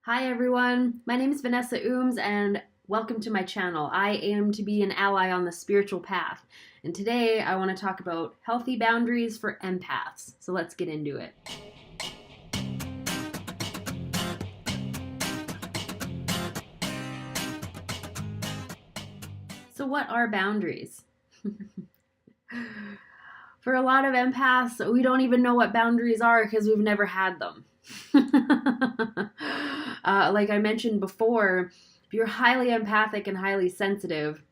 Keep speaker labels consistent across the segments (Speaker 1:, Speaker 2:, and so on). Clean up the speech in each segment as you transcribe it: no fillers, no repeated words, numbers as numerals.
Speaker 1: Hi everyone, my name is Vanessa Ooms and welcome to my channel. I aim to be an ally on the spiritual path, and today I want to talk about healthy boundaries for empaths. So let's get into it. So what are boundaries? For a lot of empaths, we don't even know what boundaries are because we've never had them. Like I mentioned before, if you're highly empathic and highly sensitive,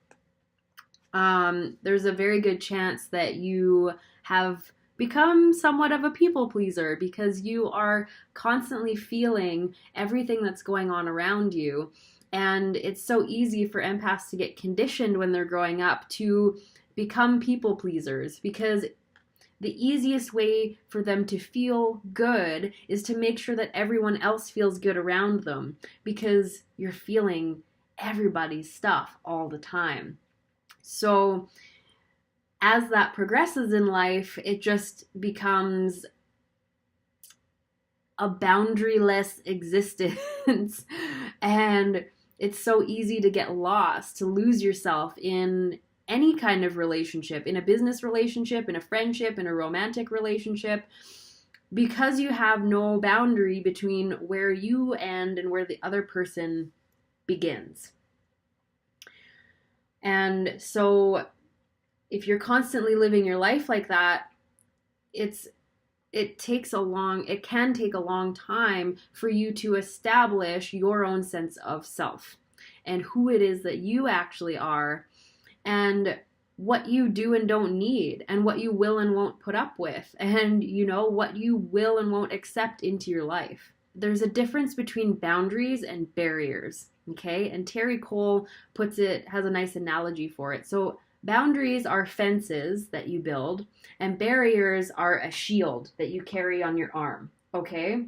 Speaker 1: there's a very good chance that you have become somewhat of a people pleaser because you are constantly feeling everything that's going on around you. And it's so easy for empaths to get conditioned when they're growing up to become people pleasers because the easiest way for them to feel good is to make sure that everyone else feels good around them because you're feeling everybody's stuff all the time. So as that progresses in life, it just becomes a boundaryless existence. And it's so easy to get lost, to lose yourself in any kind of relationship, in a business relationship, in a friendship, in a romantic relationship, because you have no boundary between where you end and where the other person begins. And so if you're constantly living your life like that, it can take a long time for you to establish your own sense of self and who it is that you actually are and what you do and don't need and what you will and won't put up with and what you will and won't accept into your life. There's a difference between boundaries and barriers, okay? And Terry Cole has a nice analogy for it. So boundaries are fences that you build, and barriers are a shield that you carry on your arm, okay?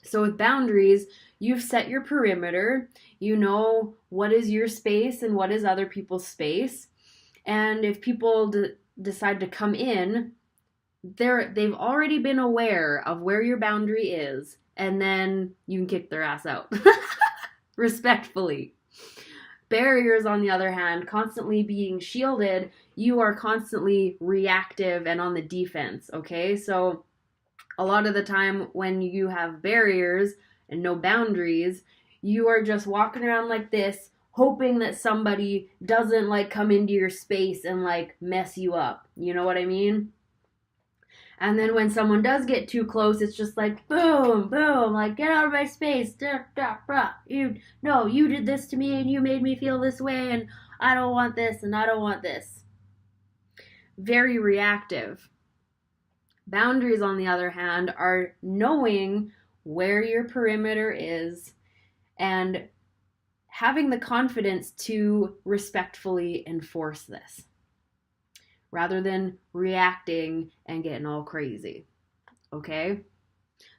Speaker 1: So with boundaries, you've set your perimeter, you know what is your space and what is other people's space, and if people decide to come in, they've already been aware of where your boundary is, and then you can kick their ass out. Respectfully. Barriers, on the other hand, constantly being shielded, you are constantly reactive and on the defense, okay? So a lot of the time when you have barriers and no boundaries, you are just walking around like this, hoping that somebody doesn't come into your space and mess you up. You know what I mean? And then when someone does get too close, it's just like boom, boom, get out of my space. You did this to me and you made me feel this way and I don't want this and I don't want this. Very reactive. Boundaries, on the other hand, are knowing where your perimeter is and having the confidence to respectfully enforce this, rather than reacting and getting all crazy, okay?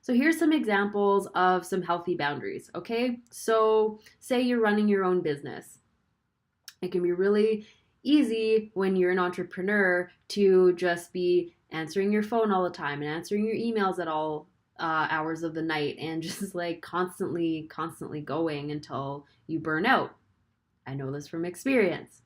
Speaker 1: So here's some examples of some healthy boundaries, okay? So say you're running your own business. It can be really easy when you're an entrepreneur to just be answering your phone all the time and answering your emails at all hours of the night and just constantly going until you burn out. I know this from experience.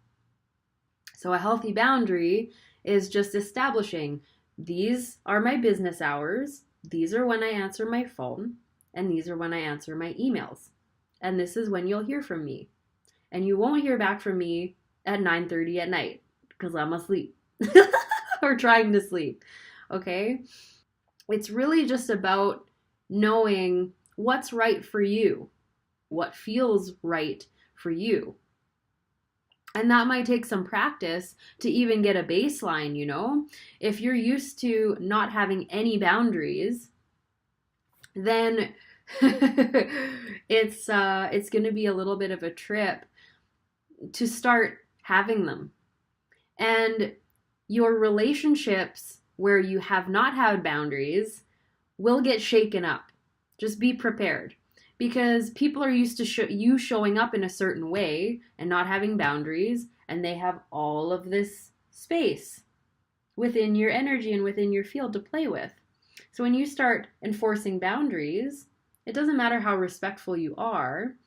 Speaker 1: So a healthy boundary is just establishing these are my business hours, these are when I answer my phone, and these are when I answer my emails. And this is when you'll hear from me. And you won't hear back from me at 9:30 at night because I'm asleep or trying to sleep, okay? It's really just about knowing what's right for you, what feels right for you. And that might take some practice to even get a baseline, If you're used to not having any boundaries, then it's going to be a little bit of a trip to start having them. And your relationships where you have not had boundaries will get shaken up. Just be prepared. Because people are used to you showing up in a certain way and not having boundaries, and they have all of this space within your energy and within your field to play with. So when you start enforcing boundaries, It doesn't matter how respectful you are,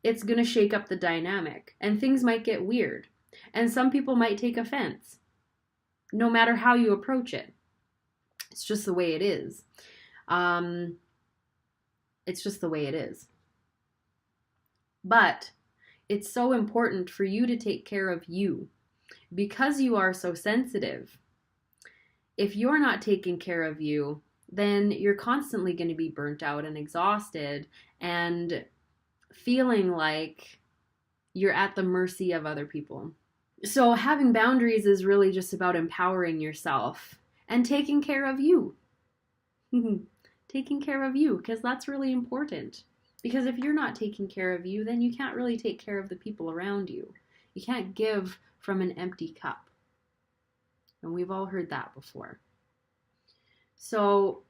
Speaker 1: it's going to shake up the dynamic and things might get weird. And some people might take offense, no matter how you approach it. It's just the way it is. It's just the way it is. But it's so important for you to take care of you because you are so sensitive. If you're not taking care of you, then you're constantly going to be burnt out and exhausted and feeling like you're at the mercy of other people. So having boundaries is really just about empowering yourself and taking care of you. Taking care of you, because that's really important. Because if you're not taking care of you, then you can't really take care of the people around you. You can't give from an empty cup. And we've all heard that before. So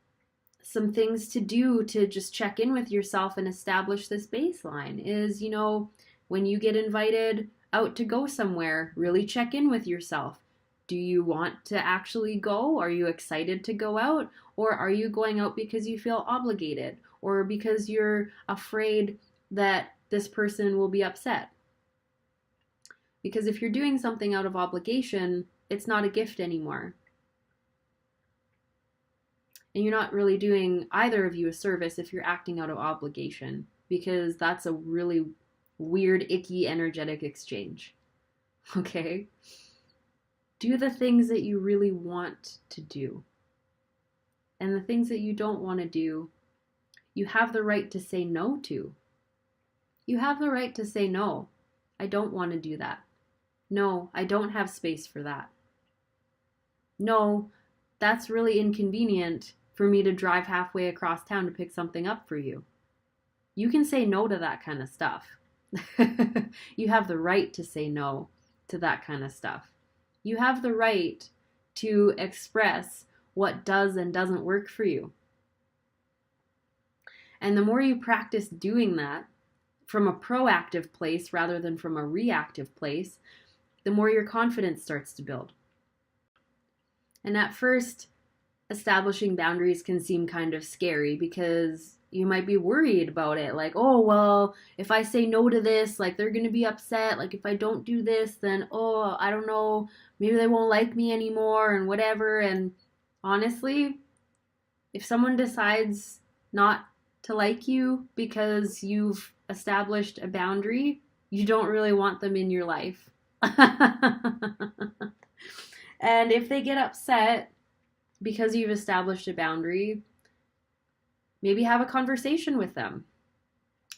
Speaker 1: some things to do to just check in with yourself and establish this baseline is, when you get invited out to go somewhere, really check in with yourself. Do you want to actually go? Are you excited to go out? Or are you going out because you feel obligated? Or because you're afraid that this person will be upset? Because if you're doing something out of obligation, it's not a gift anymore. And you're not really doing either of you a service if you're acting out of obligation, because that's a really weird, icky, energetic exchange. Okay? Do the things that you really want to do. And the things that you don't want to do, you have the right to say no to. You have the right to say, no, I don't want to do that. No, I don't have space for that. No, that's really inconvenient for me to drive halfway across town to pick something up for you. You can say no to that kind of stuff. You have the right to say no to that kind of stuff. You have the right to express what does and doesn't work for you. And the more you practice doing that from a proactive place rather than from a reactive place, the more your confidence starts to build. And at first, establishing boundaries can seem kind of scary because you might be worried about it. Like, oh, well, if I say no to this, like they're going to be upset. Like if I don't do this, then, oh, I don't know, maybe they won't like me anymore and whatever. And honestly, if someone decides not to like you because you've established a boundary, you don't really want them in your life. And if they get upset because you've established a boundary, maybe have a conversation with them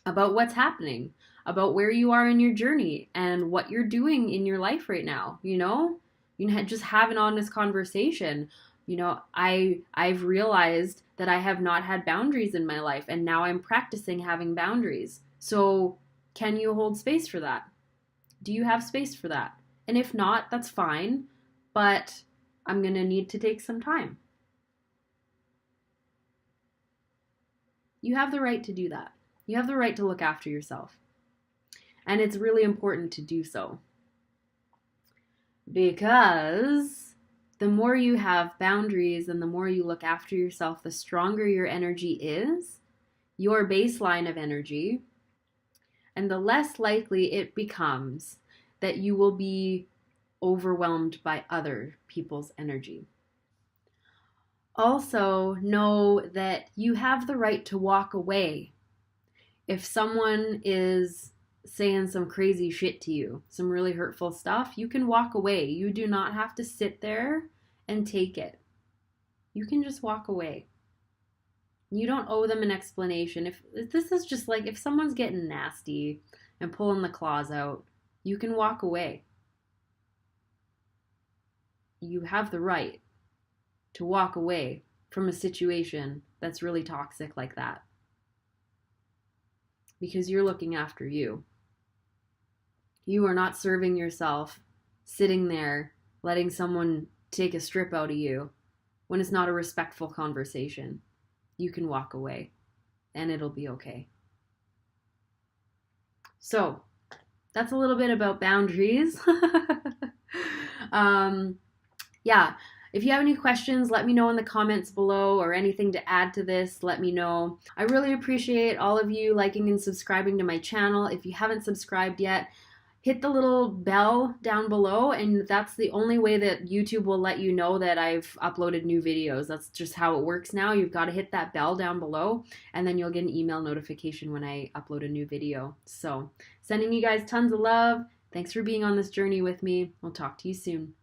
Speaker 1: about what's happening, about where you are in your journey and what you're doing in your life right now. Just have an honest conversation. I've realized that I have not had boundaries in my life, and now I'm practicing having boundaries. So can you hold space for that? Do you have space for that? And if not, that's fine, but I'm going to need to take some time. You have the right to do that. You have the right to look after yourself. And it's really important to do so. Because the more you have boundaries and the more you look after yourself, the stronger your energy is, your baseline of energy, and the less likely it becomes that you will be overwhelmed by other people's energy. Also, know that you have the right to walk away. If someone is saying some crazy shit to you, some really hurtful stuff, you can walk away. You do not have to sit there and take it. You can just walk away. You don't owe them an explanation. If this is just like, if someone's getting nasty and pulling the claws out, you can walk away. You have the right to walk away from a situation that's really toxic like that. Because you're looking after you. You are not serving yourself, sitting there, letting someone take a strip out of you when it's not a respectful conversation. You can walk away and it'll be okay. So, that's a little bit about boundaries. Yeah. If you have any questions, let me know in the comments below, or anything to add to this, let me know. I really appreciate all of you liking and subscribing to my channel. If you haven't subscribed yet, hit the little bell down below, and that's the only way that YouTube will let you know that I've uploaded new videos. That's just how it works now. You've got to hit that bell down below, and then you'll get an email notification when I upload a new video. So, sending you guys tons of love. Thanks for being on this journey with me. I'll talk to you soon.